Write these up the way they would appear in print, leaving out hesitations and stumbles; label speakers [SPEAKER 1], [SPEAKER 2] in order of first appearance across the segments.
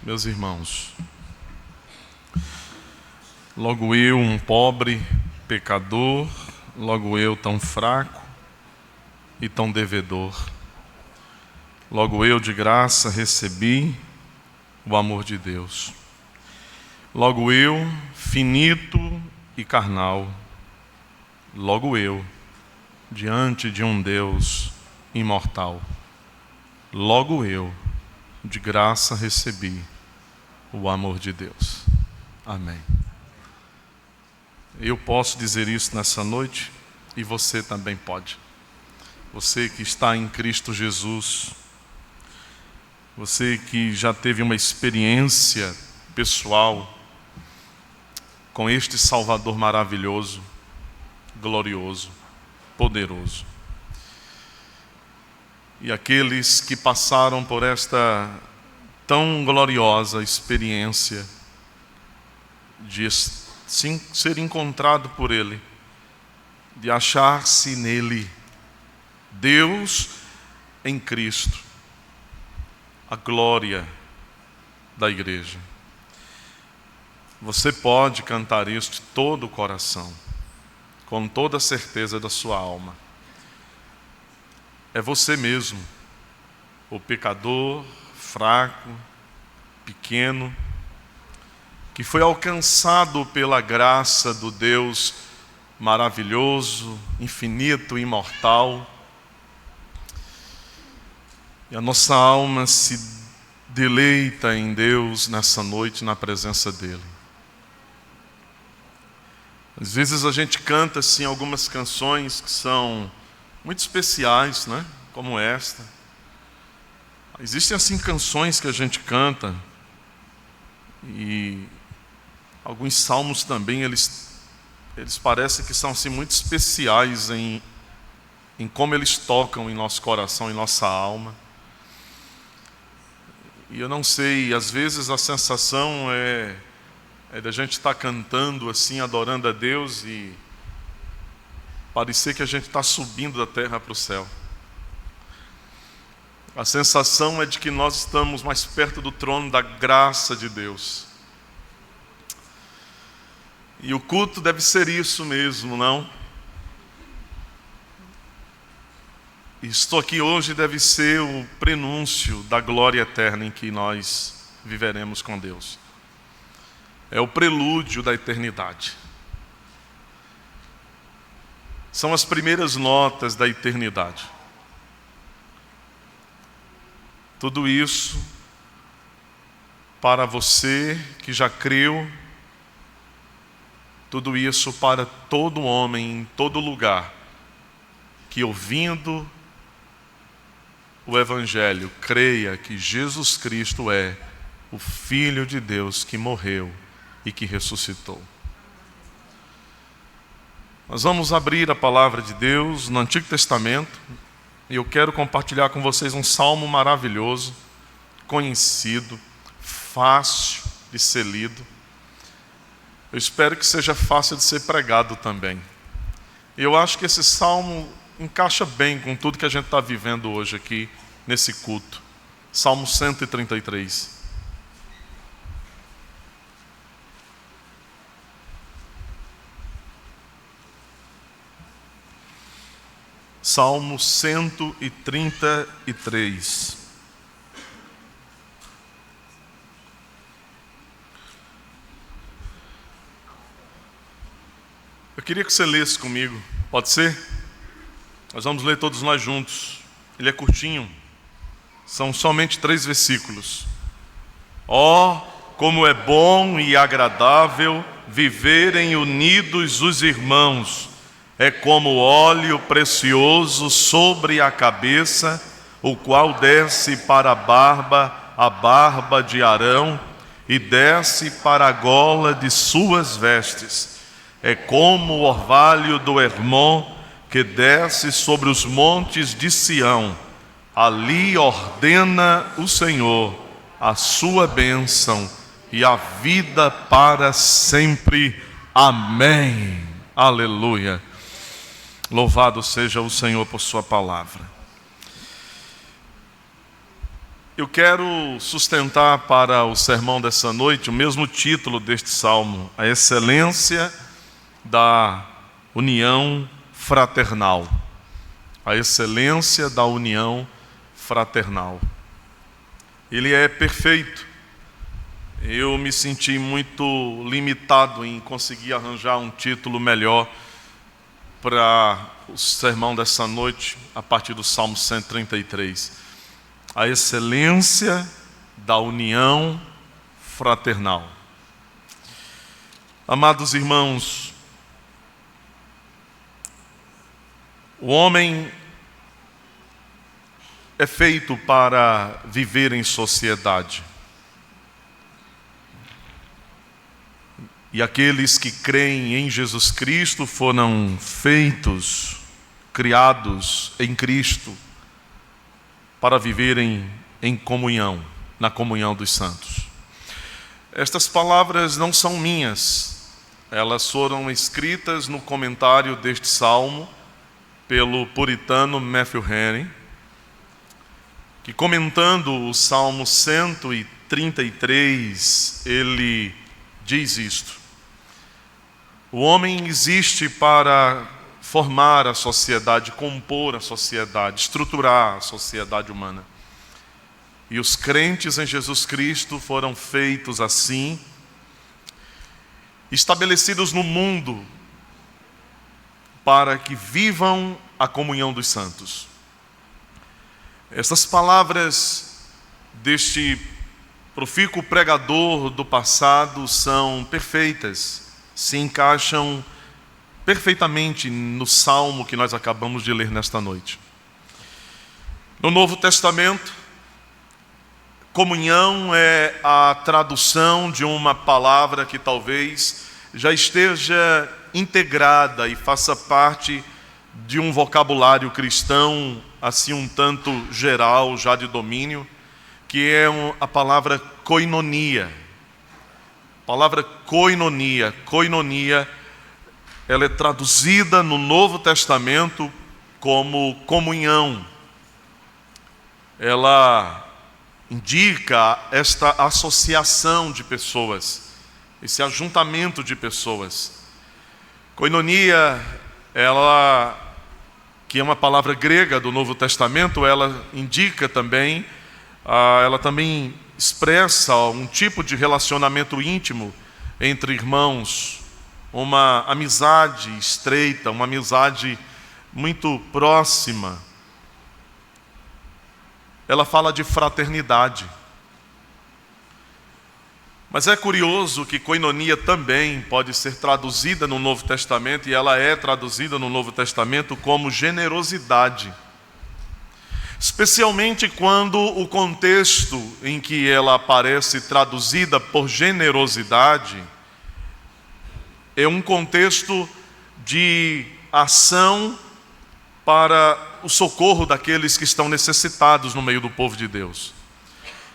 [SPEAKER 1] Meus irmãos, logo eu, um pobre pecador, logo eu, tão fraco e tão devedor, logo eu, de graça, recebi o amor de Deus. Logo eu, finito e carnal, logo eu, diante de um Deus imortal, logo eu, de graça, recebi o amor de Deus. Amém. Eu posso dizer isso nessa noite e você também pode. Você que está em Cristo Jesus, você que já teve uma experiência pessoal com este Salvador maravilhoso, glorioso, poderoso. E aqueles que passaram por esta tão gloriosa experiência de ser encontrado por Ele, de achar-se nele, Deus em Cristo, a glória da igreja. Você pode cantar isso de todo o coração, com toda a certeza da sua alma. É você mesmo, o pecador, fraco, pequeno, que foi alcançado pela graça do Deus maravilhoso, infinito, imortal. E a nossa alma se deleita em Deus nessa noite, na presença dEle. Às vezes a gente canta assim algumas canções que são muito especiais, né? Como esta. Existem assim canções que a gente canta e alguns salmos também, eles parecem que são assim muito especiais em como eles tocam em nosso coração, em nossa alma. E eu não sei, às vezes a sensação é da gente estar cantando assim, adorando a Deus e parecer que a gente está subindo da terra para o céu. A sensação é de que nós estamos mais perto do trono da graça de Deus. E o culto deve ser isso mesmo, não? Estou aqui hoje deve ser o prenúncio da glória eterna em que nós viveremos com Deus. É o prelúdio da eternidade. São as primeiras notas da eternidade. Tudo isso para você que já creu, tudo isso para todo homem em todo lugar que ouvindo o Evangelho creia que Jesus Cristo é o Filho de Deus que morreu e que ressuscitou. Nós vamos abrir a palavra de Deus no Antigo Testamento e eu quero compartilhar com vocês um salmo maravilhoso, conhecido, fácil de ser lido. Eu espero que seja fácil de ser pregado também. Eu acho que esse salmo encaixa bem com tudo que a gente está vivendo hoje aqui nesse culto. Salmo 133. Salmo 133. Eu queria que você lesse comigo, pode ser? Nós vamos ler todos nós juntos. Ele é curtinho, são somente 3 versículos. Ó, como é bom e agradável viverem unidos os irmãos. É como óleo precioso sobre a cabeça, o qual desce para a barba de Arão, e desce para a gola de suas vestes. É como o orvalho do Hermon, que desce sobre os montes de Sião. Ali ordena o Senhor a sua bênção e a vida para sempre. Amém. Aleluia. Louvado seja o Senhor por sua palavra. Eu quero sustentar para o sermão dessa noite o mesmo título deste salmo, a excelência da união fraternal. A excelência da união fraternal. Ele é perfeito. Eu me senti muito limitado em conseguir arranjar um título melhor para o sermão dessa noite, a partir do Salmo 133. A excelência da união fraternal. Amados irmãos, o homem é feito para viver em sociedade. E aqueles que creem em Jesus Cristo foram feitos, criados em Cristo, para viverem em comunhão, na comunhão dos santos. Estas palavras não são minhas, elas foram escritas no comentário deste salmo pelo puritano Matthew Henry, que comentando o Salmo 133, ele diz isto: o homem existe para formar a sociedade, compor a sociedade, estruturar a sociedade humana. E os crentes em Jesus Cristo foram feitos assim, estabelecidos no mundo, para que vivam a comunhão dos santos. Essas palavras deste profícuo pregador do passado são perfeitas, se encaixam perfeitamente no salmo que nós acabamos de ler nesta noite. No Novo Testamento, comunhão é a tradução de uma palavra que talvez já esteja integrada e faça parte de um vocabulário cristão, assim um tanto geral, já de domínio, que é a palavra koinonia. A palavra koinonia, ela é traduzida no Novo Testamento como comunhão. Ela indica esta associação de pessoas, esse ajuntamento de pessoas. Koinonia, ela, que é uma palavra grega do Novo Testamento, ela indica também, ela também expressa um tipo de relacionamento íntimo entre irmãos, uma amizade estreita, uma amizade muito próxima. Ela fala de fraternidade. Mas é curioso que koinonia também pode ser traduzida no Novo Testamento, e ela é traduzida no Novo Testamento como generosidade. Especialmente quando o contexto em que ela aparece traduzida por generosidade é um contexto de ação para o socorro daqueles que estão necessitados no meio do povo de Deus.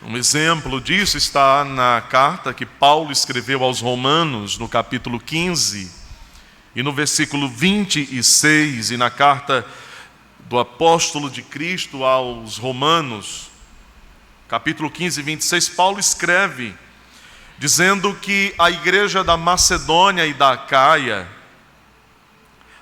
[SPEAKER 1] Um exemplo disso está na carta que Paulo escreveu aos Romanos, no capítulo 15, e no versículo 26, e na carta do apóstolo de Cristo aos Romanos, capítulo 15, 26, Paulo escreve, dizendo que a igreja da Macedônia e da Acaia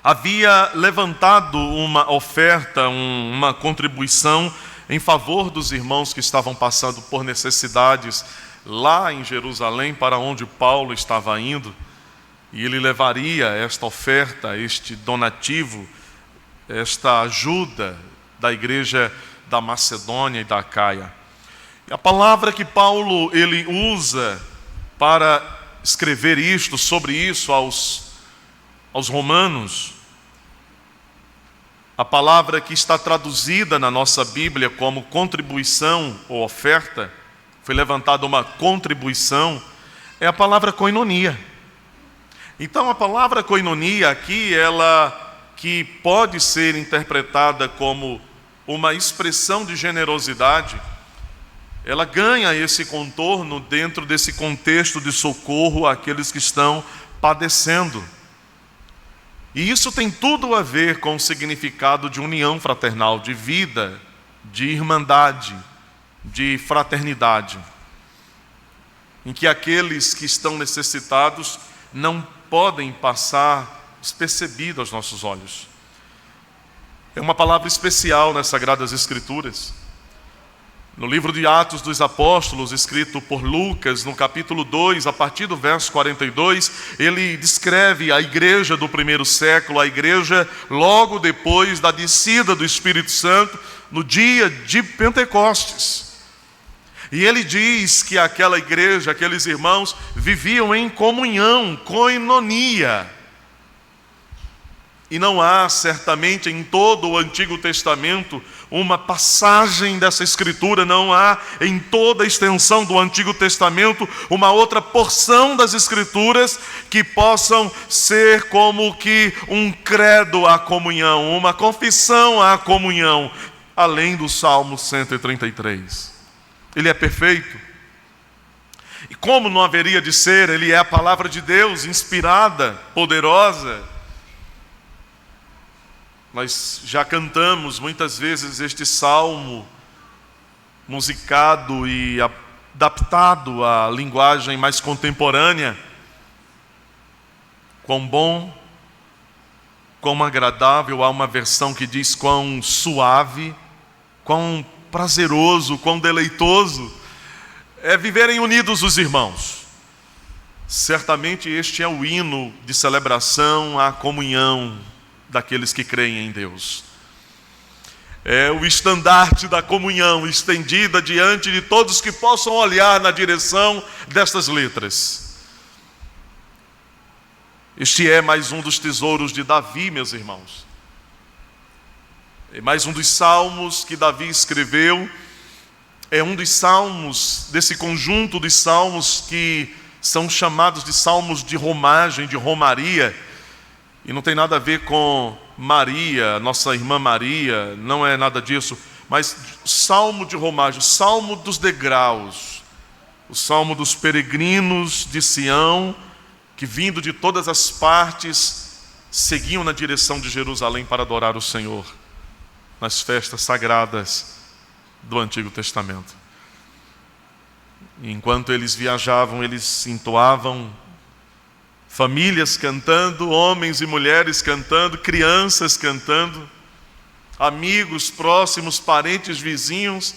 [SPEAKER 1] havia levantado uma oferta, uma contribuição em favor dos irmãos que estavam passando por necessidades lá em Jerusalém, para onde Paulo estava indo, e ele levaria esta oferta, este donativo, esta ajuda da igreja da Macedônia e da Acaia. E a palavra que Paulo ele usa para escrever isto, sobre isso aos romanos, a palavra que está traduzida na nossa Bíblia como contribuição ou oferta, foi levantada uma contribuição, é a palavra koinonia. Então a palavra koinonia aqui, ela que pode ser interpretada como uma expressão de generosidade, ela ganha esse contorno dentro desse contexto de socorro àqueles que estão padecendo. E isso tem tudo a ver com o significado de união fraternal, de vida, de irmandade, de fraternidade, em que aqueles que estão necessitados não podem passar despercebido aos nossos olhos. É uma palavra especial nas Sagradas Escrituras. No livro de Atos dos Apóstolos, escrito por Lucas, no capítulo 2, a partir do verso 42, ele descreve a igreja do primeiro século, a igreja logo depois da descida do Espírito Santo, no dia de Pentecostes. E ele diz que aquela igreja, aqueles irmãos, viviam em comunhão, koinonia. E não há, certamente, em todo o Antigo Testamento, uma passagem dessa Escritura, não há em toda a extensão do Antigo Testamento uma outra porção das Escrituras que possam ser como que um credo à comunhão, uma confissão à comunhão, além do Salmo 133. Ele é perfeito. E como não haveria de ser, ele é a palavra de Deus, inspirada, poderosa. Nós já cantamos muitas vezes este salmo, musicado e adaptado à linguagem mais contemporânea. Quão bom, quão agradável, há uma versão que diz quão suave, quão prazeroso, quão deleitoso é viverem unidos os irmãos. Certamente este é o hino de celebração à comunhão daqueles que creem em Deus. É o estandarte da comunhão estendida diante de todos que possam olhar na direção destas letras. Este é mais um dos tesouros de Davi, meus irmãos. É mais um dos salmos que Davi escreveu. É um dos salmos, desse conjunto de salmos que são chamados de salmos de romagem, de romaria. E não tem nada a ver com Maria, nossa irmã Maria, não é nada disso. Mas salmo de romagem, salmo dos degraus, o salmo dos peregrinos de Sião, que vindo de todas as partes, seguiam na direção de Jerusalém para adorar o Senhor, nas festas sagradas do Antigo Testamento. E enquanto eles viajavam, eles entoavam, famílias cantando, homens e mulheres cantando, crianças cantando, amigos próximos, parentes, vizinhos,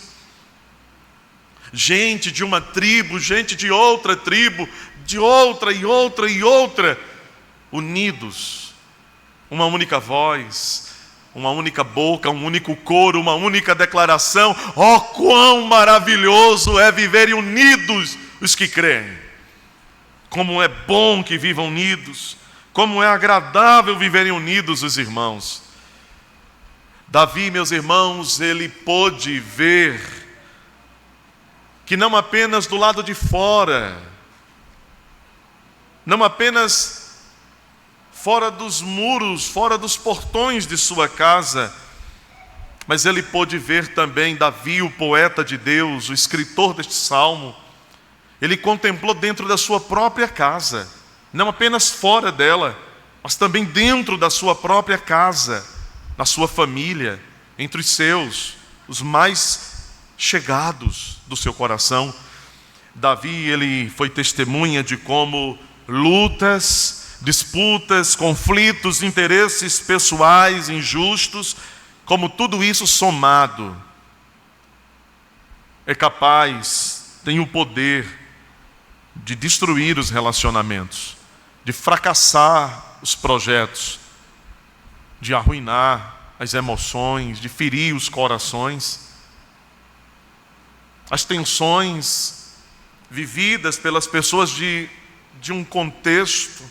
[SPEAKER 1] gente de uma tribo, gente de outra tribo, de outra e outra e outra, unidos, uma única voz, uma única boca, um único coro, uma única declaração. Oh, quão maravilhoso é viverem unidos os que creem! Como é bom que vivam unidos, como é agradável viverem unidos os irmãos. Davi, meus irmãos, ele pôde ver que não apenas do lado de fora, não apenas fora dos muros, fora dos portões de sua casa, mas ele pôde ver também Davi, o poeta de Deus, o escritor deste salmo. Ele contemplou dentro da sua própria casa, não apenas fora dela, mas também dentro da sua própria casa, na sua família, entre os seus, os mais chegados do seu coração. Davi, ele foi testemunha de como lutas, disputas, conflitos, interesses pessoais, injustos, como tudo isso somado é capaz, tem o poder de destruir os relacionamentos, de fracassar os projetos, de arruinar as emoções, de ferir os corações. As tensões vividas pelas pessoas de um contexto.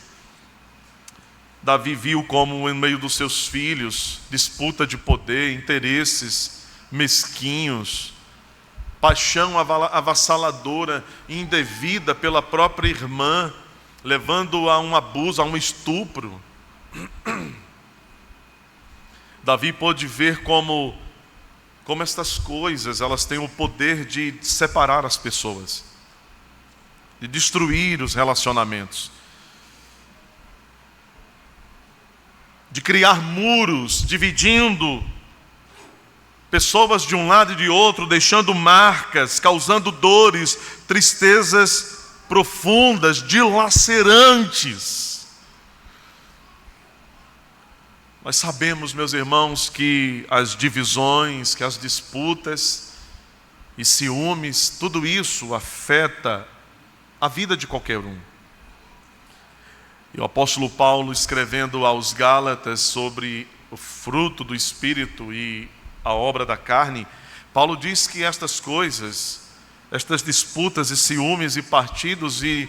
[SPEAKER 1] Davi viu como em meio dos seus filhos, disputa de poder, interesses mesquinhos, paixão avassaladora e indevida pela própria irmã, levando a um abuso, a um estupro. Davi pôde ver como estas coisas, elas têm o poder de separar as pessoas, de destruir os relacionamentos, de criar muros, dividindo pessoas de um lado e de outro, deixando marcas, causando dores, tristezas profundas, dilacerantes. Nós sabemos, meus irmãos, que as divisões, que as disputas e ciúmes, tudo isso afeta a vida de qualquer um. E o apóstolo Paulo, escrevendo aos Gálatas sobre o fruto do Espírito e a obra da carne, Paulo diz que estas coisas, estas disputas e ciúmes e partidos e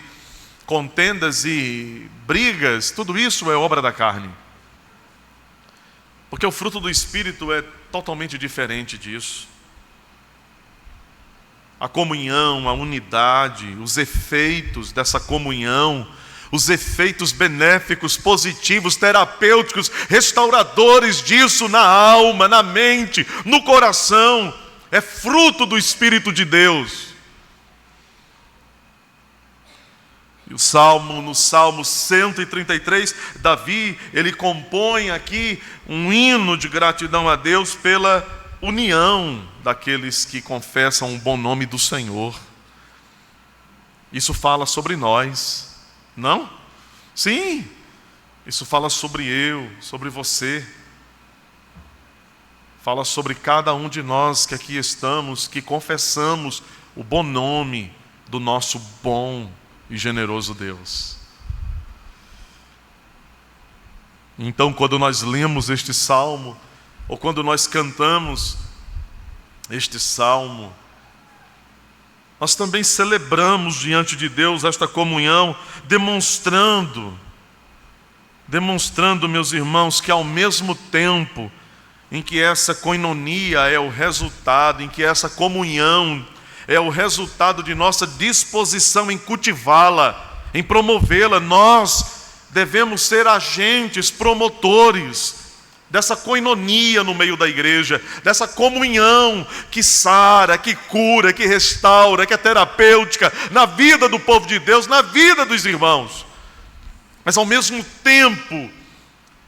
[SPEAKER 1] contendas e brigas, tudo isso é obra da carne. Porque o fruto do Espírito é totalmente diferente disso. A comunhão, a unidade, os efeitos dessa comunhão, os efeitos benéficos, positivos, terapêuticos, restauradores disso na alma, na mente, no coração, é fruto do Espírito de Deus. E no Salmo 133, Davi, ele compõe aqui um hino de gratidão a Deus pela união daqueles que confessam o bom nome do Senhor. Isso fala sobre nós. Não? Sim, isso fala sobre eu, sobre você. Fala sobre cada um de nós que aqui estamos, que confessamos o bom nome do nosso bom e generoso Deus. Então, quando nós lemos este salmo, ou quando nós cantamos este salmo, nós também celebramos diante de Deus esta comunhão, demonstrando, meus irmãos, que ao mesmo tempo em que essa koinonia é o resultado, em que essa comunhão é o resultado de nossa disposição em cultivá-la, em promovê-la, nós devemos ser agentes, promotores dessa koinonia no meio da igreja, dessa comunhão que sara, que cura, que restaura, que é terapêutica na vida do povo de Deus, na vida dos irmãos. Mas ao mesmo tempo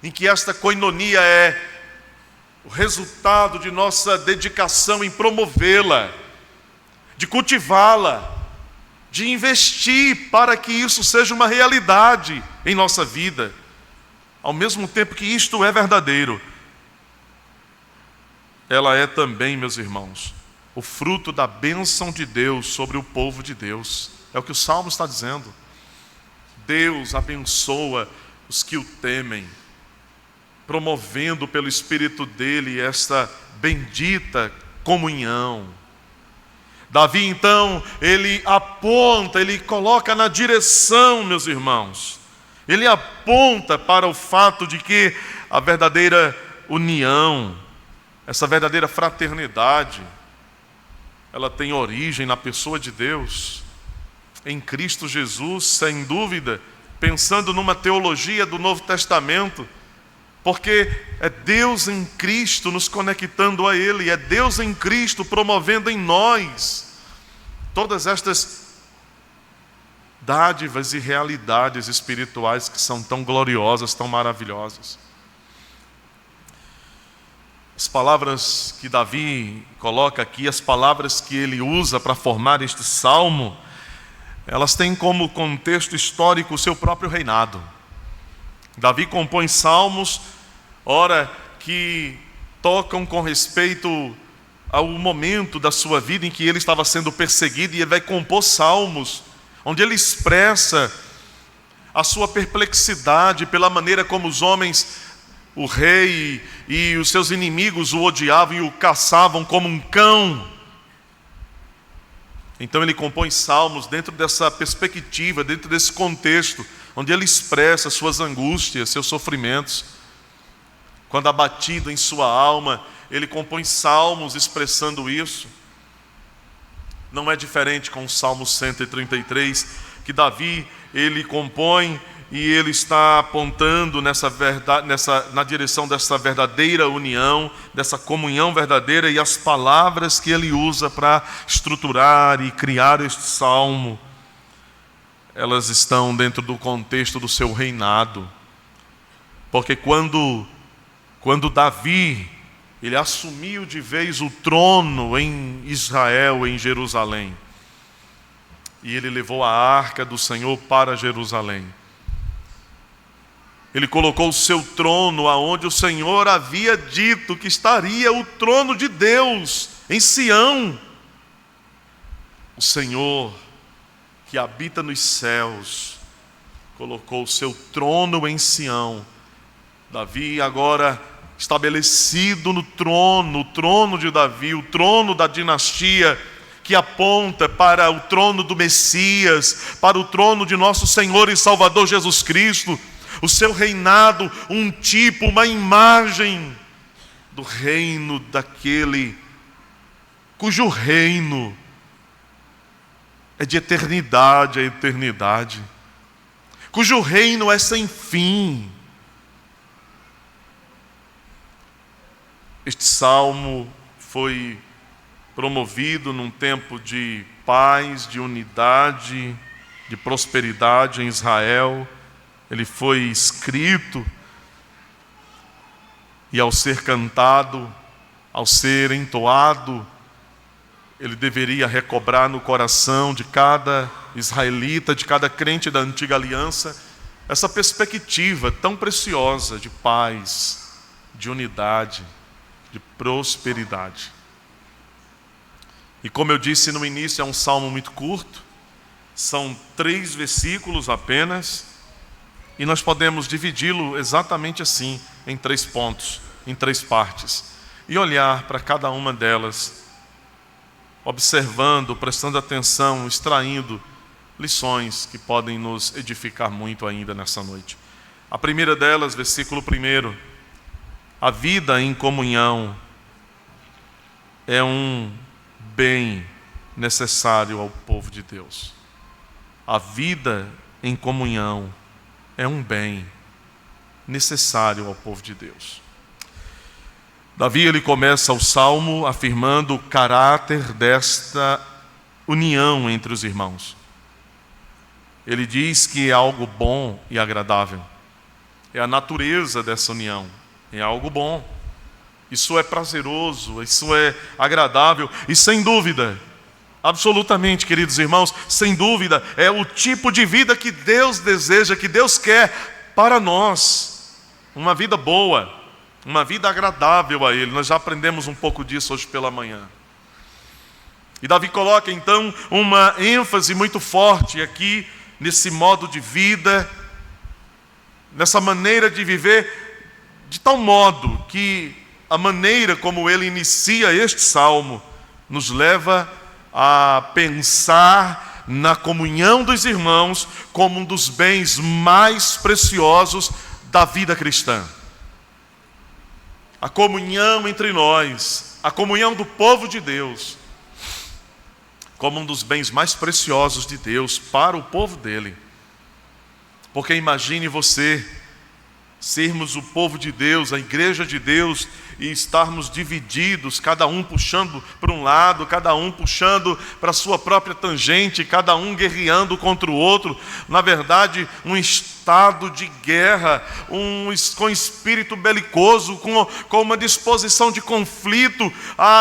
[SPEAKER 1] em que esta koinonia é o resultado de nossa dedicação em promovê-la, de cultivá-la, de investir para que isso seja uma realidade em nossa vida, ao mesmo tempo que isto é verdadeiro, ela é também, meus irmãos, o fruto da bênção de Deus sobre o povo de Deus. É o que o Salmo está dizendo. Deus abençoa os que o temem, promovendo pelo Espírito dele esta bendita comunhão. Davi, então, ele aponta, ele coloca na direção, meus irmãos, ele aponta para o fato de que a verdadeira união, essa verdadeira fraternidade, ela tem origem na pessoa de Deus, em Cristo Jesus, sem dúvida, pensando numa teologia do Novo Testamento, porque é Deus em Cristo nos conectando a Ele, é Deus em Cristo promovendo em nós todas estas dádivas e realidades espirituais que são tão gloriosas, tão maravilhosas. As palavras que Davi coloca aqui, as palavras que ele usa para formar este salmo, elas têm como contexto histórico o seu próprio reinado. Davi compõe salmos, ora, que tocam com respeito ao momento da sua vida em que ele estava sendo perseguido, e ele vai compor salmos onde ele expressa a sua perplexidade pela maneira como os homens, o rei e os seus inimigos o odiavam e o caçavam como um cão. Então ele compõe salmos dentro dessa perspectiva, dentro desse contexto, onde ele expressa suas angústias, seus sofrimentos. Quando abatido em sua alma, ele compõe salmos expressando isso. Não é diferente com o Salmo 133, que Davi, ele compõe e ele está apontando na direção dessa verdadeira união, dessa comunhão verdadeira, e as palavras que ele usa para estruturar e criar este salmo, elas estão dentro do contexto do seu reinado. Porque quando Davi, ele assumiu de vez o trono em Israel, em Jerusalém. E ele levou a arca do Senhor para Jerusalém. Ele colocou o seu trono aonde o Senhor havia dito que estaria o trono de Deus, em Sião. O Senhor, que habita nos céus, colocou o seu trono em Sião. Davi agora estabelecido no trono, o trono de Davi, o trono da dinastia, que aponta para o trono do Messias, para o trono de nosso Senhor e Salvador Jesus Cristo. O seu reinado, um tipo, uma imagem do reino daquele cujo reino é de eternidade a eternidade, cujo reino é sem fim. Este salmo foi promovido num tempo de paz, de unidade, de prosperidade em Israel. Ele foi escrito e, ao ser cantado, ao ser entoado, ele deveria recobrar no coração de cada israelita, de cada crente da antiga aliança, essa perspectiva tão preciosa de paz, de unidade, de prosperidade. E como eu disse no início, é um salmo muito curto, são 3 versículos apenas, e nós podemos dividi-lo exatamente assim, em 3 pontos, em 3 partes, e olhar para cada uma delas, observando, prestando atenção, extraindo lições que podem nos edificar muito ainda nessa noite. A primeira delas, versículo 1, a vida em comunhão é um bem necessário ao povo de Deus. A vida em comunhão é um bem necessário ao povo de Deus. Davi, ele começa o salmo afirmando o caráter desta união entre os irmãos. Ele diz que é algo bom e agradável. É a natureza dessa união, é algo bom. Isso é prazeroso, isso é agradável e, sem dúvida, absolutamente, queridos irmãos, sem dúvida, é o tipo de vida que Deus deseja, que Deus quer para nós. Uma vida boa, uma vida agradável a Ele. Nós já aprendemos um pouco disso hoje pela manhã. E Davi coloca então uma ênfase muito forte aqui nesse modo de vida, nessa maneira de viver, de tal modo que a maneira como ele inicia este salmo nos leva a pensar na comunhão dos irmãos como um dos bens mais preciosos da vida cristã. A comunhão entre nós, a comunhão do povo de Deus, como um dos bens mais preciosos de Deus para o povo dele. Porque imagine você sermos o povo de Deus, a igreja de Deus, e estarmos divididos, cada um puxando para um lado, cada um puxando para a sua própria tangente, cada um guerreando contra o outro. Na verdade, um estado de guerra, com espírito belicoso, com uma disposição de conflito.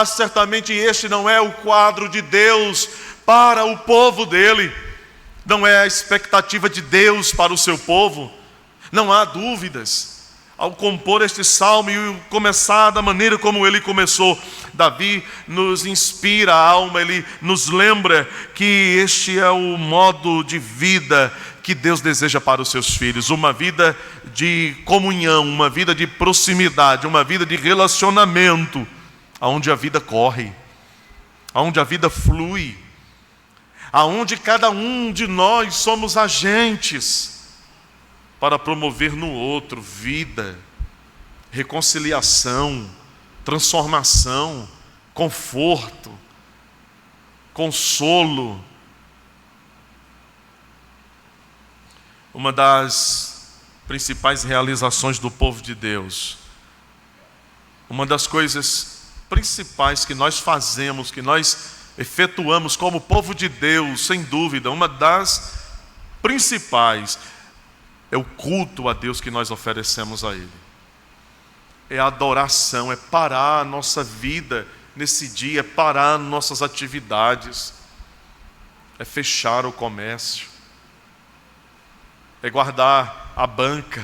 [SPEAKER 1] Certamente este não é o quadro de Deus para o povo dele, não é a expectativa de Deus para o seu povo. Não há dúvidas. Ao compor este salmo e começar da maneira como ele começou, Davi nos inspira a alma, ele nos lembra que este é o modo de vida que Deus deseja para os seus filhos. Uma vida de comunhão, uma vida de proximidade, uma vida de relacionamento, onde a vida corre, onde a vida flui, onde cada um de nós somos agentes para promover no outro vida, reconciliação, transformação, conforto, consolo. Uma das principais realizações do povo de Deus, uma das coisas principais que nós fazemos, que nós efetuamos como povo de Deus, sem dúvida, uma das principais é o culto a Deus que nós oferecemos a Ele. é adoração, é parar a nossa vida nesse dia, é parar nossas atividades, é fechar o comércio, é guardar a banca,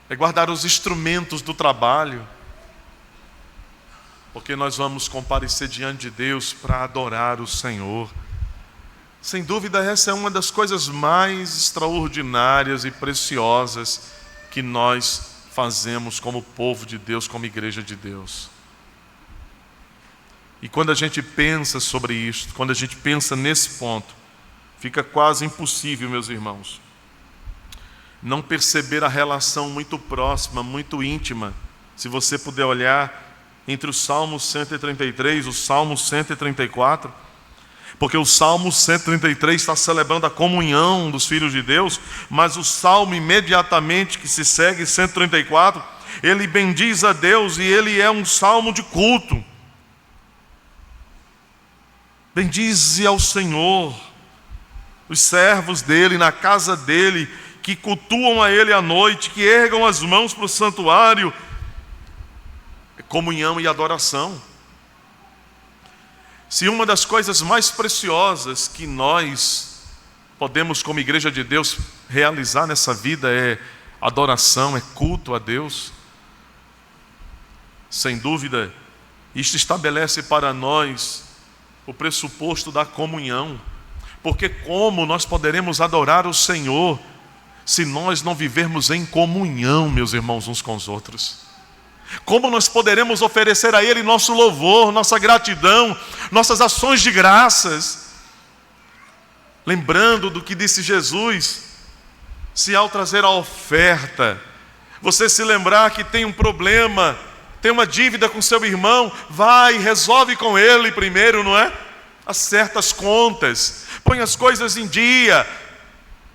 [SPEAKER 1] é guardar os instrumentos do trabalho, porque nós vamos comparecer diante de Deus para adorar o Senhor. Sem dúvida, essa é uma das coisas mais extraordinárias e preciosas que nós fazemos como povo de Deus, como igreja de Deus. E quando a gente pensa sobre isso, quando a gente pensa nesse ponto, fica quase impossível, meus irmãos, não perceber a relação muito próxima, muito íntima, se você puder olhar entre o Salmo 133 e o Salmo 134, porque o Salmo 133 está celebrando a comunhão dos filhos de Deus, mas o Salmo imediatamente que se segue, 134, ele bendiz a Deus e ele é um salmo de culto. Bendize ao Senhor os servos dele, na casa dele, que cultuam a ele à noite, que ergam as mãos para o santuário. Comunhão e adoração. Se uma das coisas mais preciosas que nós podemos, como igreja de Deus, realizar nessa vida é adoração, é culto a Deus, sem dúvida, isto estabelece para nós o pressuposto da comunhão, porque como nós poderemos adorar o Senhor se nós não vivermos em comunhão, meus irmãos, uns com os outros? Como nós poderemos oferecer a Ele nosso louvor, nossa gratidão, nossas ações de graças? Lembrando do que disse Jesus, se ao trazer a oferta, você se lembrar que tem um problema, tem uma dívida com seu irmão, vai, resolve com ele primeiro, não é? Acerta as contas, põe as coisas em dia,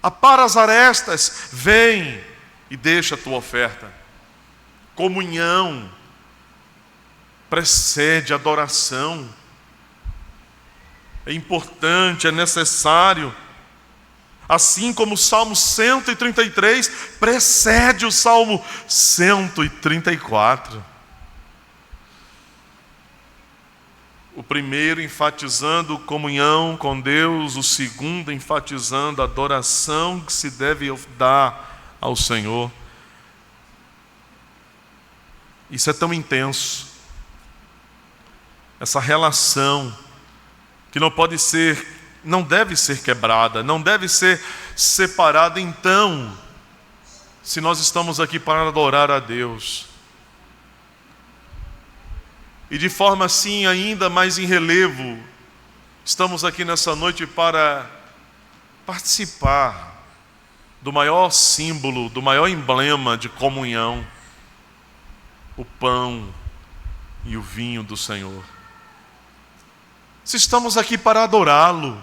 [SPEAKER 1] apara as arestas, vem e deixa a tua oferta. Comunhão precede adoração. É importante, é necessário. Assim como o Salmo 133 precede o Salmo 134. O primeiro enfatizando comunhão com Deus, o segundo enfatizando a adoração que se deve dar ao Senhor. Isso é tão intenso, essa relação que não deve ser quebrada, não deve ser separada. Então, se nós estamos aqui para adorar a Deus, e de forma assim ainda mais em relevo, estamos aqui nessa noite para participar do maior símbolo, do maior emblema de comunhão, o pão e o vinho do Senhor. Se estamos aqui para adorá-lo,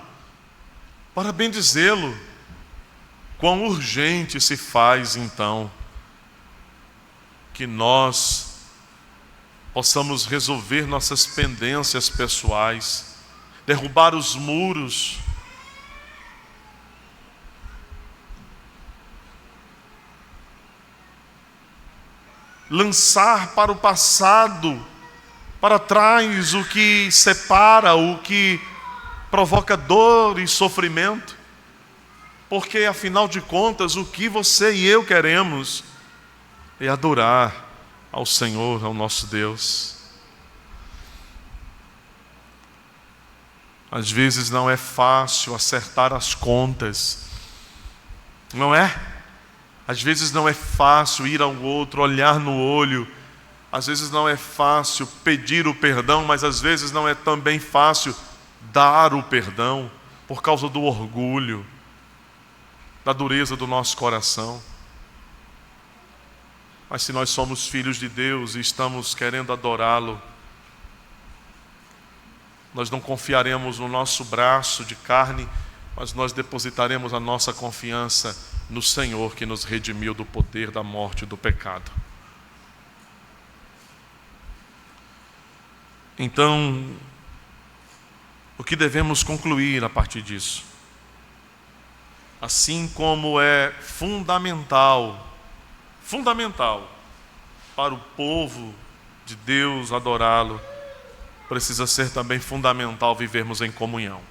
[SPEAKER 1] para bendizê-lo, quão urgente se faz então que nós possamos resolver nossas pendências pessoais, derrubar os muros, lançar para o passado, para trás o que separa, o que provoca dor e sofrimento, porque afinal de contas o que você e eu queremos é adorar ao Senhor, ao nosso Deus. Às vezes não é fácil acertar as contas, não é? Às vezes não é fácil ir ao outro, olhar no olho. Às vezes não é fácil pedir o perdão, mas às vezes não é também fácil dar o perdão por causa do orgulho, da dureza do nosso coração. Mas se nós somos filhos de Deus e estamos querendo adorá-lo, nós não confiaremos no nosso braço de carne, mas nós depositaremos a nossa confiança no Senhor que nos redimiu do poder da morte e do pecado. Então, o que devemos concluir a partir disso? Assim como é fundamental fundamental para o povo de Deus adorá-lo, precisa ser também fundamental vivermos em comunhão.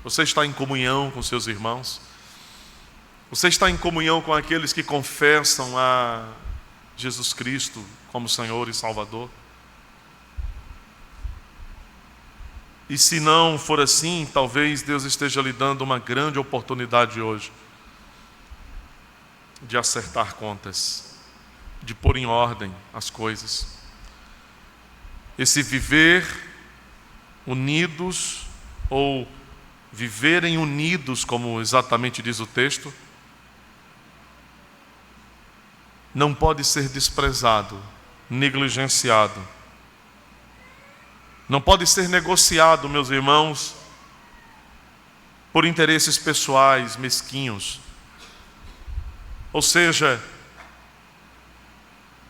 [SPEAKER 1] Você está em comunhão com seus irmãos? Você está em comunhão com aqueles que confessam a Jesus Cristo como Senhor e Salvador? E se não for assim, talvez Deus esteja lhe dando uma grande oportunidade hoje de acertar contas, de pôr em ordem as coisas. Esse viver unidos, ou viverem unidos, como exatamente diz o texto, não pode ser desprezado, negligenciado. Não pode ser negociado, meus irmãos, por interesses pessoais mesquinhos. Ou seja,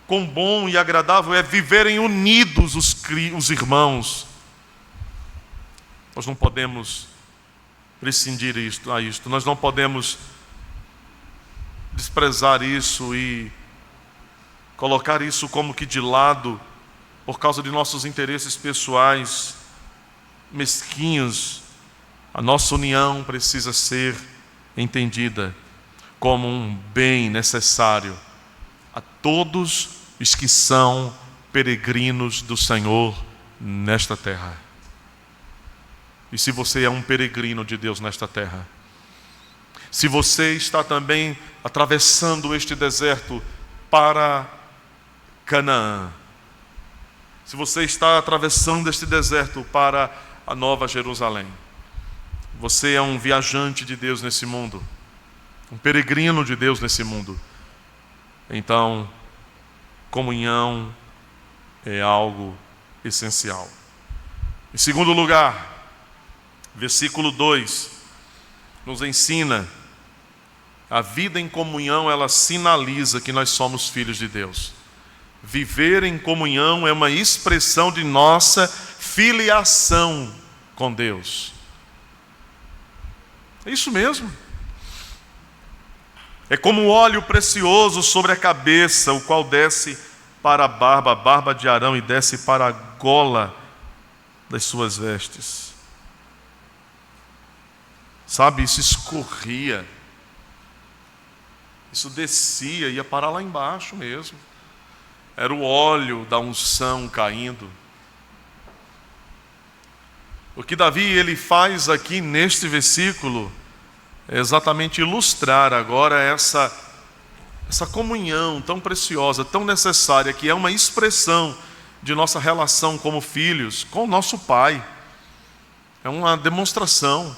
[SPEAKER 1] quão bom e agradável é viverem unidos os irmãos. Nós não podemos prescindir a isto. Nós não podemos desprezar isso e colocar isso como que de lado por causa de nossos interesses pessoais mesquinhos. A nossa união precisa ser entendida como um bem necessário a todos os que são peregrinos do Senhor nesta terra. E se você é um peregrino de Deus nesta terra, se você está também atravessando este deserto para Canaã, se você está atravessando este deserto para a Nova Jerusalém, você é um viajante de Deus nesse mundo, um peregrino de Deus nesse mundo. Então, comunhão é algo essencial. Em segundo lugar, versículo 2 nos ensina a vida em comunhão. Ela sinaliza que nós somos filhos de Deus. Viver em comunhão é uma expressão de nossa filiação com Deus. É isso mesmo. É como o óleo precioso sobre a cabeça, o qual desce para a barba de Arão, e desce para a gola das suas vestes. Sabe, isso escorria, isso descia, ia parar lá embaixo mesmo. Era o óleo da unção caindo. O que Davi ele faz aqui neste versículo é exatamente ilustrar agora essa comunhão tão preciosa, tão necessária, que é uma expressão de nossa relação como filhos com o nosso Pai. É uma demonstração.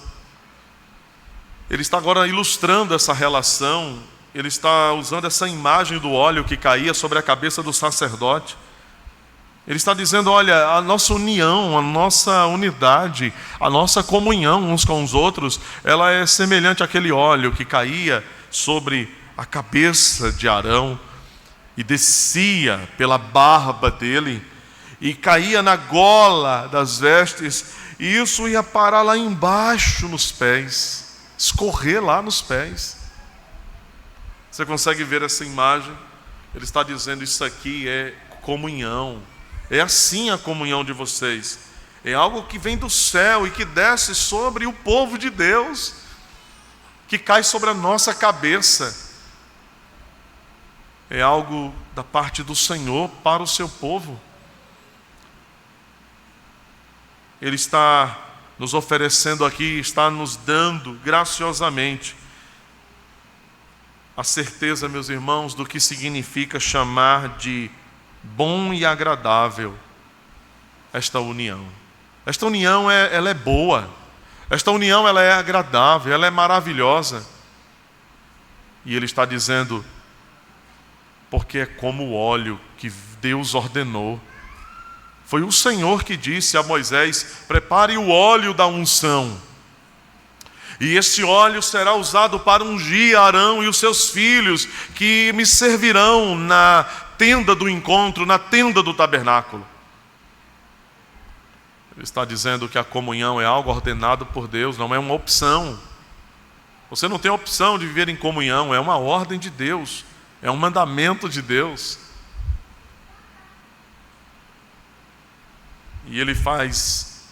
[SPEAKER 1] Ele está agora ilustrando essa relação. Ele está usando essa imagem do óleo que caía sobre a cabeça do sacerdote. Ele está dizendo, olha, a nossa união, a nossa unidade, a nossa comunhão uns com os outros, ela é semelhante àquele óleo que caía sobre a cabeça de Arão e descia pela barba dele e caía na gola das vestes, e isso ia parar lá embaixo nos pés, escorrer lá nos pés. Você consegue ver essa imagem? Ele está dizendo, isso aqui é comunhão. É assim a comunhão de vocês. É algo que vem do céu e que desce sobre o povo de Deus, que cai sobre a nossa cabeça. É algo da parte do Senhor para o seu povo. Ele está nos oferecendo aqui, está nos dando graciosamente a certeza, meus irmãos, do que significa chamar de bom e agradável esta união. Esta união ela é boa. Esta união ela é agradável, ela é maravilhosa. E ele está dizendo, porque é como o óleo que Deus ordenou. Foi o Senhor que disse a Moisés, prepare o óleo da unção. E esse óleo será usado para ungir Arão e os seus filhos, que me servirão na tenda do encontro, na tenda do tabernáculo. Ele está dizendo que a comunhão é algo ordenado por Deus, não é uma opção. Você não tem opção de viver em comunhão, é uma ordem de Deus. É um mandamento de Deus. E Ele faz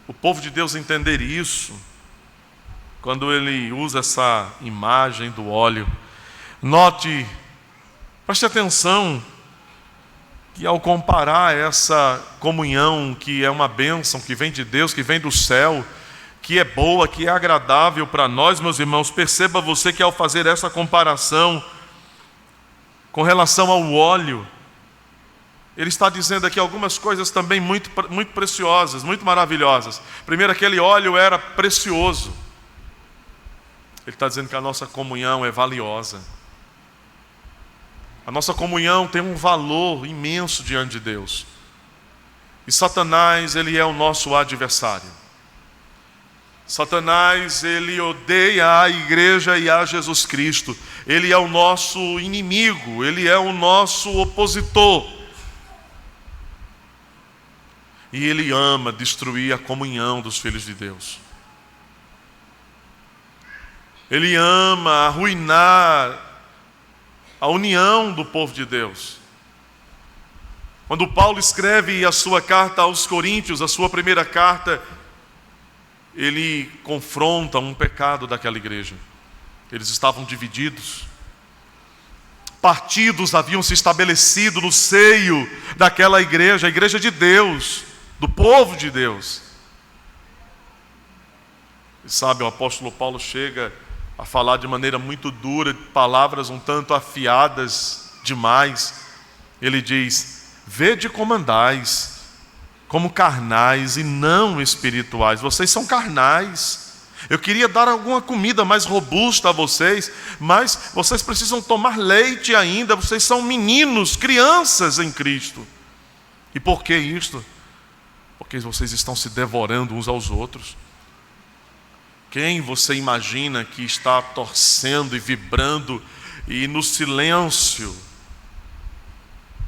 [SPEAKER 1] o povo de Deus entender isso quando Ele usa essa imagem do óleo. Note, preste atenção, que ao comparar essa comunhão, que é uma bênção, que vem de Deus, que vem do céu, que é boa, que é agradável para nós, meus irmãos, perceba você que ao fazer essa comparação com relação ao óleo, ele está dizendo aqui algumas coisas também muito preciosas, muito maravilhosas. Primeiro, aquele óleo era precioso. Ele está dizendo que a nossa comunhão é valiosa. A nossa comunhão tem um valor imenso diante de Deus. E Satanás, ele é o nosso adversário. Satanás, ele odeia a igreja e a Jesus Cristo. Ele é o nosso inimigo, ele é o nosso opositor. E ele ama destruir a comunhão dos filhos de Deus. Ele ama arruinar a união do povo de Deus. Quando Paulo escreve a sua carta aos Coríntios, a sua primeira carta, ele confronta um pecado daquela igreja. Eles estavam divididos. Partidos haviam se estabelecido no seio daquela igreja, a igreja de Deus, do povo de Deus. E sabe, o apóstolo Paulo chega a falar de maneira muito dura, palavras um tanto afiadas demais. Ele diz: vede como andais, como carnais e não espirituais. Vocês são carnais. Eu queria dar alguma comida mais robusta a vocês, mas vocês precisam tomar leite ainda. Vocês são meninos, crianças em Cristo. E por que isto? Porque vocês estão se devorando uns aos outros. Quem você imagina que está torcendo e vibrando e no silêncio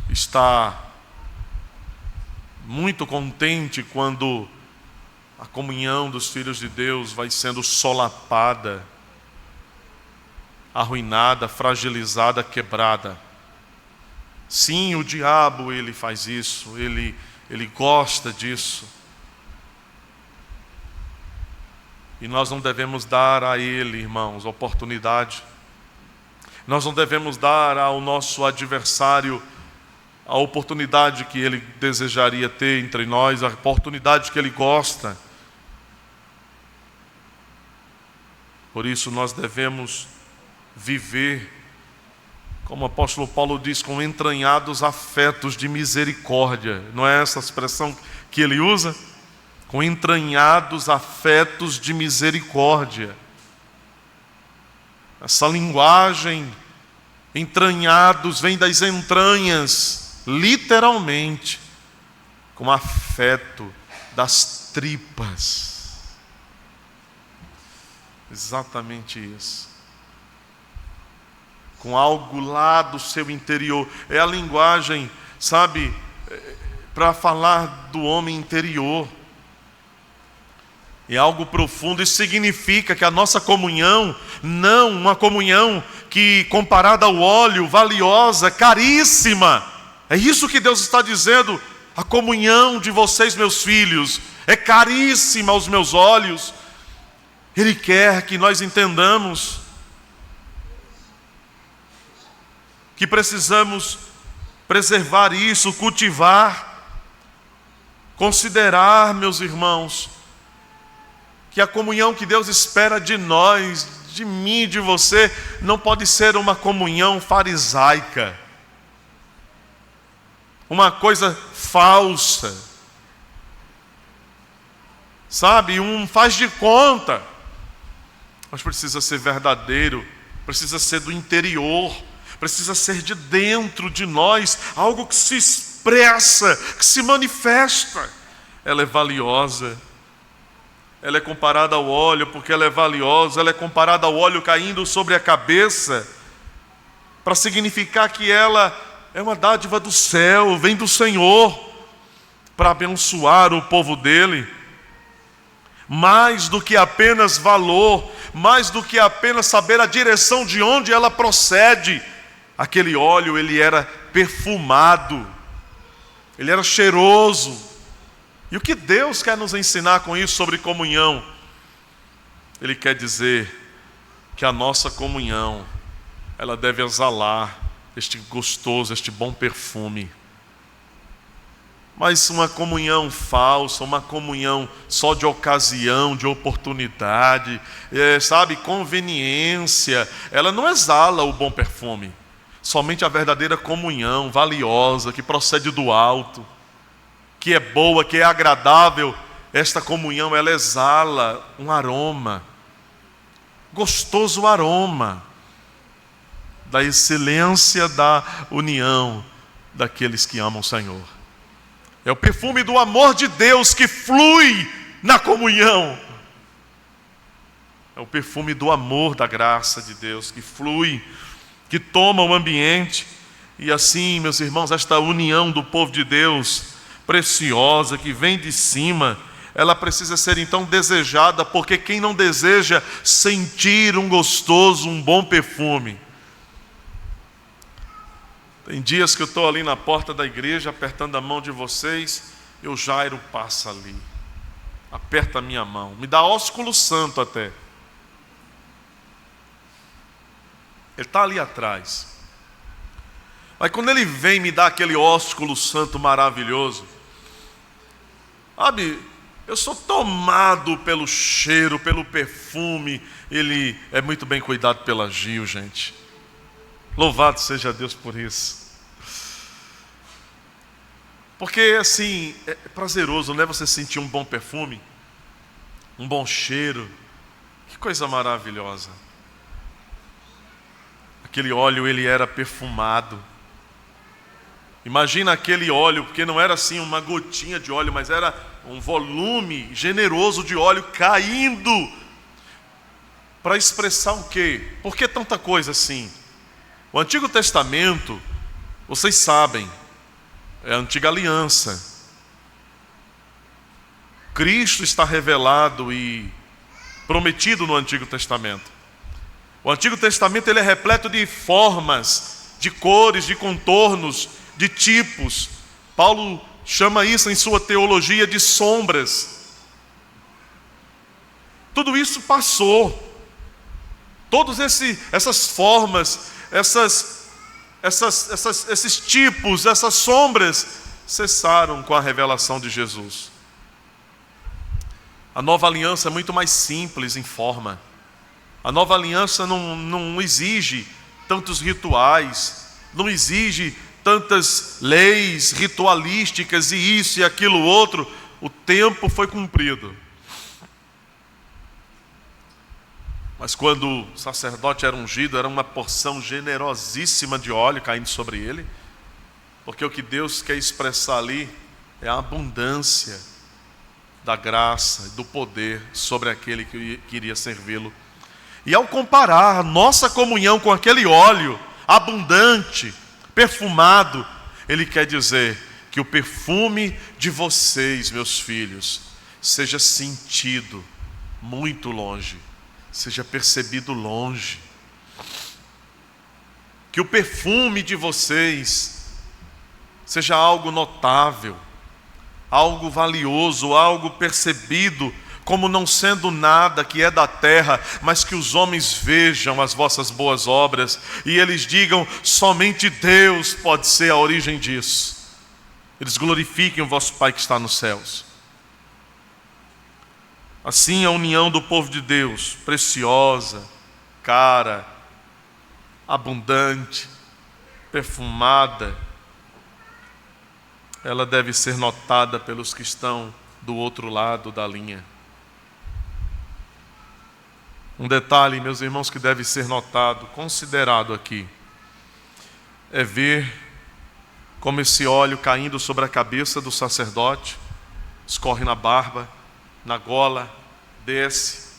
[SPEAKER 1] está muito contente quando a comunhão dos filhos de Deus vai sendo solapada, arruinada, fragilizada, quebrada? Sim, o diabo, ele faz isso, ele gosta disso. E nós não devemos dar a ele, irmãos, oportunidade. Nós não devemos dar ao nosso adversário a oportunidade que ele desejaria ter entre nós, a oportunidade que ele gosta. Por isso nós devemos viver, como o apóstolo Paulo diz, com entranhados afetos de misericórdia. Não é essa a expressão que ele usa? Com entranhados afetos de misericórdia. Essa linguagem, entranhados, vem das entranhas, literalmente, com afeto das tripas. Exatamente isso. Com algo lá do seu interior. É a linguagem, sabe, para falar do homem interior. É algo profundo. Isso significa que a nossa comunhão, não uma comunhão que comparada ao óleo, valiosa, caríssima. É isso que Deus está dizendo. A comunhão de vocês, meus filhos, é caríssima aos meus olhos. Ele quer que nós entendamos que precisamos preservar isso, cultivar, considerar, meus irmãos, que a comunhão que Deus espera de nós, de mim, de você, não pode ser uma comunhão farisaica, uma coisa falsa, sabe, faz de conta. Mas precisa ser verdadeiro, precisa ser do interior, precisa ser de dentro de nós, algo que se expressa, que se manifesta. Ela é valiosa. Ela é comparada ao óleo porque ela é valiosa. Ela é comparada ao óleo caindo sobre a cabeça, para significar que ela é uma dádiva do céu, vem do Senhor, para abençoar o povo dele. Mais do que apenas valor, mais do que apenas saber a direção de onde ela procede, Aquele óleo, ele era perfumado, ele era cheiroso. E o que Deus quer nos ensinar com isso sobre comunhão? Ele quer dizer que a nossa comunhão, ela deve exalar este gostoso, este bom perfume. Mas uma comunhão falsa, uma comunhão só de ocasião, de oportunidade, conveniência, ela não exala o bom perfume. Somente a verdadeira comunhão, valiosa, que procede do alto, que é boa, que é agradável, esta comunhão, ela exala um aroma, gostoso aroma, da excelência da união daqueles que amam o Senhor. É o perfume do amor de Deus que flui na comunhão. É o perfume do amor, da graça de Deus que flui, que toma o ambiente. E assim, meus irmãos, esta união do povo de Deus, preciosa, que vem de cima, ela precisa ser então desejada, porque quem não deseja sentir um gostoso, um bom perfume? Tem dias que eu estou ali na porta da igreja, apertando a mão de vocês, e o Jairo passa ali, aperta a minha mão, me dá ósculo santo até. Ele está ali atrás. Mas quando ele vem me dar aquele ósculo santo maravilhoso, sabe, eu sou tomado pelo cheiro, pelo perfume. Ele é muito bem cuidado pela Gil, gente. Louvado seja Deus por isso. Porque assim, é prazeroso, não é você sentir um bom perfume, um bom cheiro. Que coisa maravilhosa. Aquele óleo, ele era perfumado. Imagina aquele óleo, porque não era assim uma gotinha de óleo, mas era um volume generoso de óleo caindo. Para expressar o quê? Por que tanta coisa assim? O Antigo Testamento, vocês sabem, é a antiga aliança. Cristo está revelado e prometido no Antigo Testamento. O Antigo Testamento, ele é repleto de formas, de cores, de contornos, de tipos. Paulo chama isso em sua teologia de sombras. Tudo isso passou. Todas essas formas, esses tipos, essas sombras cessaram com a revelação de Jesus. A nova aliança é muito mais simples em forma. A nova aliança não exige tantos rituais, não exige tantas leis ritualísticas e isso e aquilo outro. O tempo foi cumprido. Mas quando o sacerdote era ungido, era uma porção generosíssima de óleo caindo sobre ele, porque o que Deus quer expressar ali é a abundância da graça e do poder sobre aquele que queria servi-lo. E ao comparar a nossa comunhão com aquele óleo abundante, perfumado, ele quer dizer que o perfume de vocês, meus filhos, seja sentido muito longe, seja percebido longe. Que o perfume de vocês seja algo notável, algo valioso, algo percebido como não sendo nada que é da terra, mas que os homens vejam as vossas boas obras e eles digam: somente Deus pode ser a origem disso. Eles glorifiquem o vosso Pai que está nos céus. Assim, a união do povo de Deus, preciosa, cara, abundante, perfumada, ela deve ser notada pelos que estão do outro lado da linha. Um detalhe, meus irmãos, que deve ser notado, considerado aqui, é ver como esse óleo caindo sobre a cabeça do sacerdote, escorre na barba, na gola, desce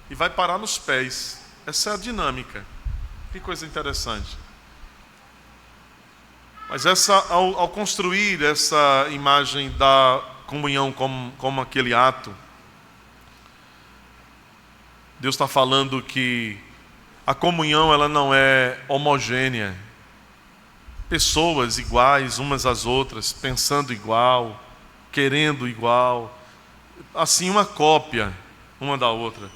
[SPEAKER 1] e vai parar nos pés. Essa é a dinâmica. Que coisa interessante. Mas ao construir essa imagem da comunhão como aquele ato, Deus está falando que a comunhão ela não é homogênea. Pessoas iguais umas às outras, pensando igual, querendo igual, assim uma cópia uma da outra.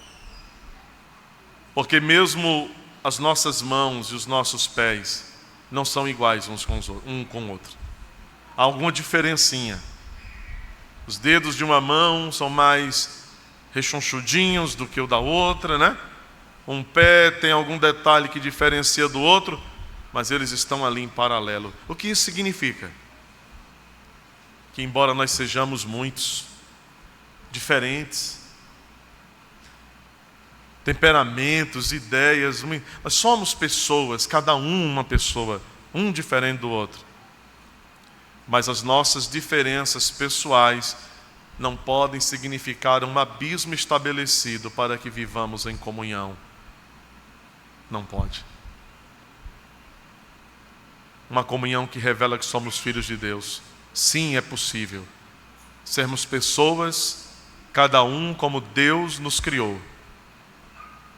[SPEAKER 1] Porque mesmo as nossas mãos e os nossos pés não são iguais um com o outro. Há alguma diferencinha. Os dedos de uma mão são mais rechonchudinhos do que o da outra, né? Um pé tem algum detalhe que diferencia do outro, mas eles estão ali em paralelo. O que isso significa? Que embora nós sejamos muitos, diferentes, temperamentos, ideias, nós somos pessoas, cada um uma pessoa, um diferente do outro. Mas as nossas diferenças pessoais não podem significar um abismo estabelecido para que vivamos em comunhão. Não pode. Uma comunhão que revela que somos filhos de Deus. Sim, é possível sermos pessoas, cada um como Deus nos criou,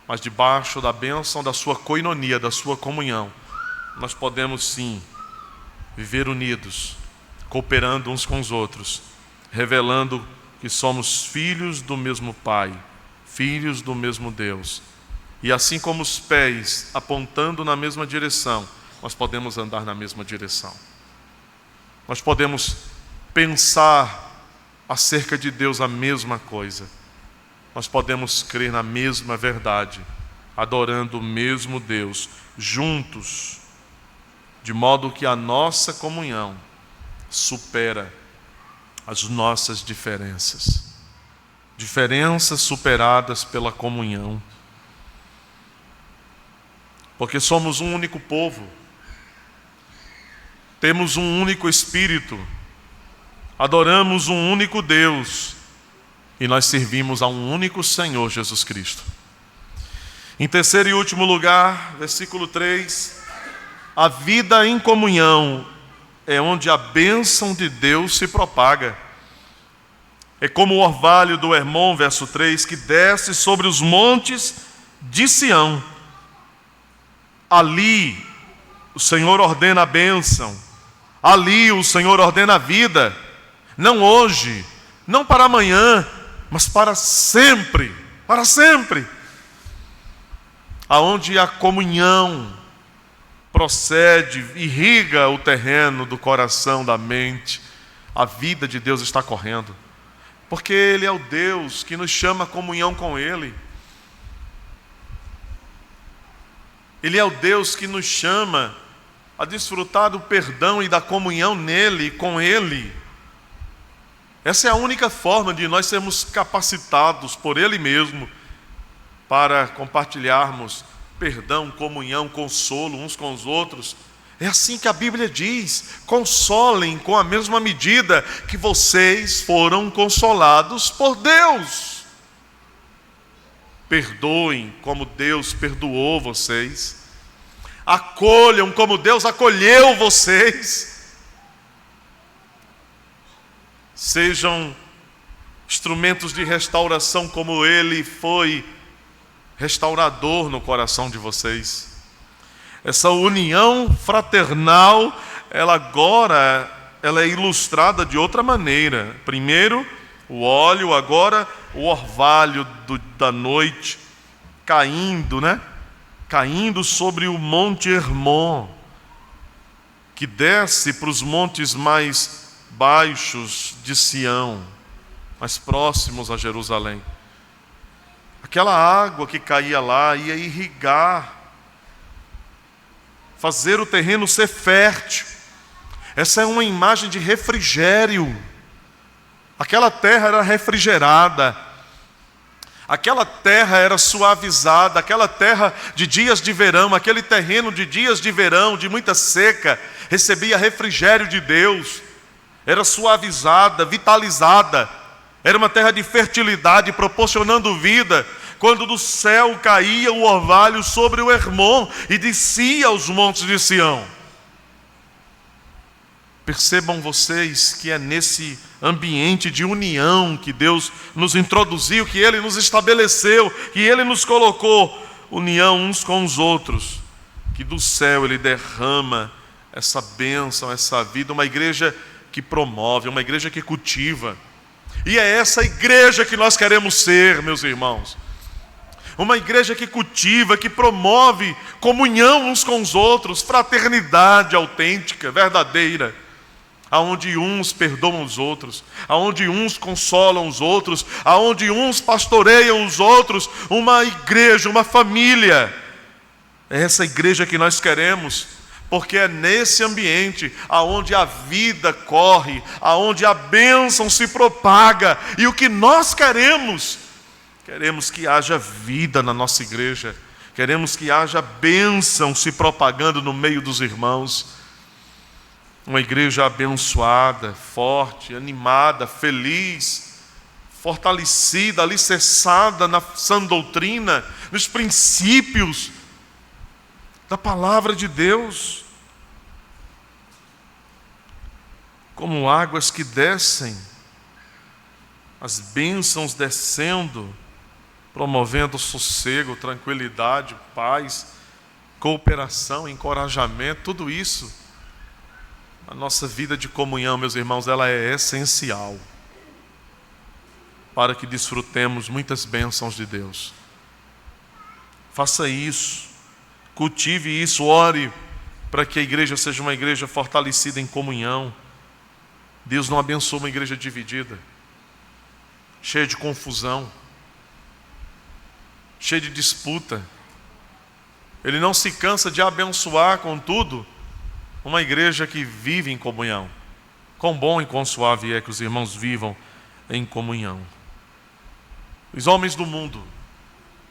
[SPEAKER 1] mas debaixo da bênção da sua coinonia, da sua comunhão, nós podemos sim viver unidos, cooperando uns com os outros, revelando que somos filhos do mesmo Pai, filhos do mesmo Deus. E assim como os pés apontando na mesma direção, nós podemos andar na mesma direção. Nós podemos pensar acerca de Deus a mesma coisa. Nós podemos crer na mesma verdade, adorando o mesmo Deus, juntos, de modo que a nossa comunhão supera as nossas diferenças. Diferenças superadas pela comunhão. Porque somos um único povo. Temos um único Espírito, adoramos um único Deus e nós servimos a um único Senhor Jesus Cristo. Em terceiro e último lugar, versículo 3, a vida em comunhão é onde a bênção de Deus se propaga. É como o orvalho do Hermon, verso 3, que desce sobre os montes de Sião. Ali o Senhor ordena a bênção. Ali o Senhor ordena a vida, não hoje, não para amanhã, mas para sempre, para sempre. Aonde a comunhão procede, irriga o terreno do coração, da mente, a vida de Deus está correndo. Porque Ele é o Deus que nos chama a comunhão com Ele. Ele é o Deus que nos chama a desfrutar do perdão e da comunhão nele, com Ele. Essa é a única forma de nós sermos capacitados por Ele mesmo para compartilharmos perdão, comunhão, consolo uns com os outros. É assim que a Bíblia diz: consolem com a mesma medida que vocês foram consolados por Deus. Perdoem como Deus perdoou vocês. Acolham como Deus acolheu vocês. Sejam instrumentos de restauração como Ele foi restaurador no coração de vocês. Essa união fraternal, ela é ilustrada de outra maneira. Primeiro o óleo, agora o orvalho da noite caindo, né? Caindo sobre o monte Hermon, que desce para os montes mais baixos de Sião, mais próximos a Jerusalém. Aquela água que caía lá ia irrigar, fazer o terreno ser fértil. Essa é uma imagem de refrigério. Aquela terra era refrigerada, aquela terra era suavizada, aquela terra de dias de verão, aquele terreno de dias de verão, de muita seca, recebia refrigério de Deus, era suavizada, vitalizada, era uma terra de fertilidade, proporcionando vida, quando do céu caía o orvalho sobre o Hermon e descia aos montes de Sião. Percebam vocês que é nesse ambiente de união que Deus nos introduziu, que Ele nos estabeleceu, que Ele nos colocou união uns com os outros, que do céu Ele derrama essa bênção, essa vida, uma igreja que promove, uma igreja que cultiva. E é essa igreja que nós queremos ser, meus irmãos. Uma igreja que cultiva, que promove comunhão uns com os outros, fraternidade autêntica, verdadeira, aonde uns perdoam os outros, aonde uns consolam os outros, aonde uns pastoreiam os outros, uma igreja, uma família. É essa igreja que nós queremos, porque é nesse ambiente aonde a vida corre, aonde a bênção se propaga. E o que nós queremos que haja vida na nossa igreja, queremos que haja bênção se propagando no meio dos irmãos. Uma igreja abençoada, forte, animada, feliz, fortalecida, alicerçada na sã doutrina, nos princípios da palavra de Deus. Como águas que descem, as bênçãos descendo, promovendo sossego, tranquilidade, paz, cooperação, encorajamento, tudo isso. A nossa vida de comunhão, meus irmãos, ela é essencial para que desfrutemos muitas bênçãos de Deus. Faça isso, cultive isso, ore para que a igreja seja uma igreja fortalecida em comunhão. Deus não abençoa uma igreja dividida, cheia de confusão, cheia de disputa. Ele não se cansa de abençoar, contudo, uma igreja que vive em comunhão. Quão bom e quão suave é que os irmãos vivam em comunhão. Os homens do mundo,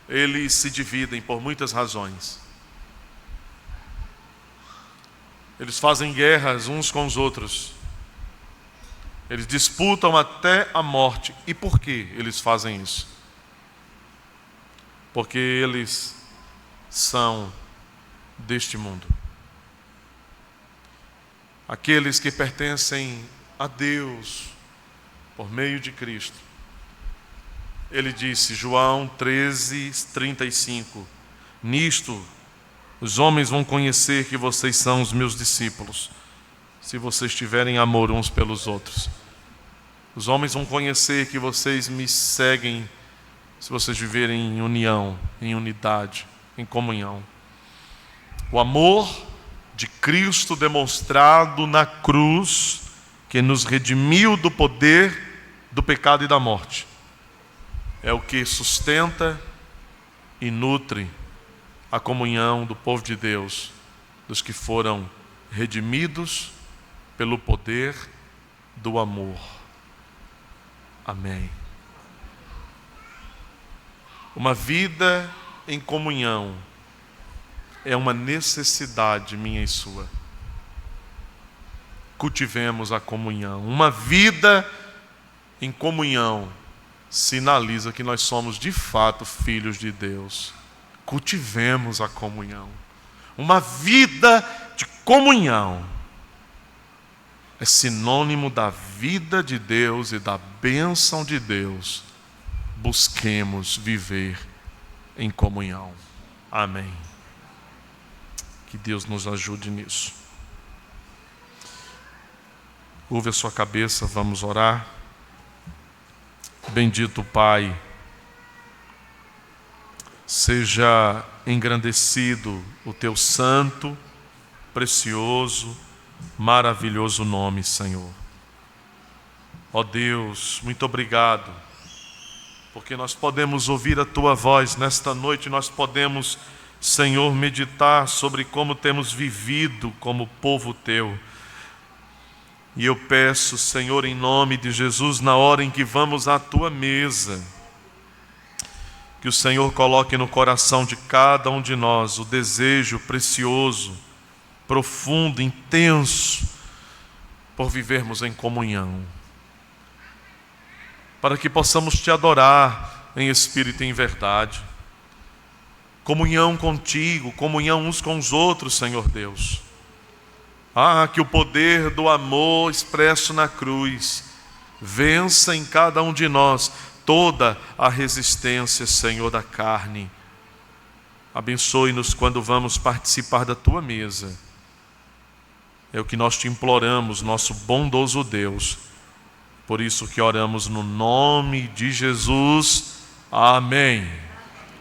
[SPEAKER 1] eles se dividem por muitas razões. Eles fazem guerras uns com os outros. Eles disputam até a morte. E por que eles fazem isso? Porque eles são deste mundo. Aqueles que pertencem a Deus por meio de Cristo. Ele disse, João 13:35, nisto os homens vão conhecer que vocês são os meus discípulos, se vocês tiverem amor uns pelos outros. Os homens vão conhecer que vocês me seguem se vocês viverem em união, em unidade, em comunhão. O amor de Cristo demonstrado na cruz, que nos redimiu do poder do pecado e da morte, é o que sustenta e nutre a comunhão do povo de Deus, dos que foram redimidos pelo poder do amor. Amém. Uma vida em comunhão é uma necessidade minha e sua. Cultivemos a comunhão. Uma vida em comunhão sinaliza que nós somos de fato filhos de Deus. Cultivemos a comunhão. Uma vida de comunhão é sinônimo da vida de Deus e da bênção de Deus. Busquemos viver em comunhão. Amém. Que Deus nos ajude nisso. Curve a sua cabeça, vamos orar. Bendito Pai, seja engrandecido o teu santo, precioso, maravilhoso nome, Senhor. Ó Deus, muito obrigado, porque nós podemos ouvir a tua voz nesta noite, nós podemos, Senhor, meditar sobre como temos vivido como povo teu. E eu peço, Senhor, em nome de Jesus, na hora em que vamos à tua mesa, que o Senhor coloque no coração de cada um de nós o desejo precioso, profundo, intenso, por vivermos em comunhão, para que possamos te adorar em espírito e em verdade. Comunhão contigo, comunhão uns com os outros, Senhor Deus. Que o poder do amor expresso na cruz vença em cada um de nós toda a resistência, Senhor, da carne. Abençoe-nos quando vamos participar da tua mesa. É o que nós te imploramos, nosso bondoso Deus. Por isso que oramos no nome de Jesus. Amém.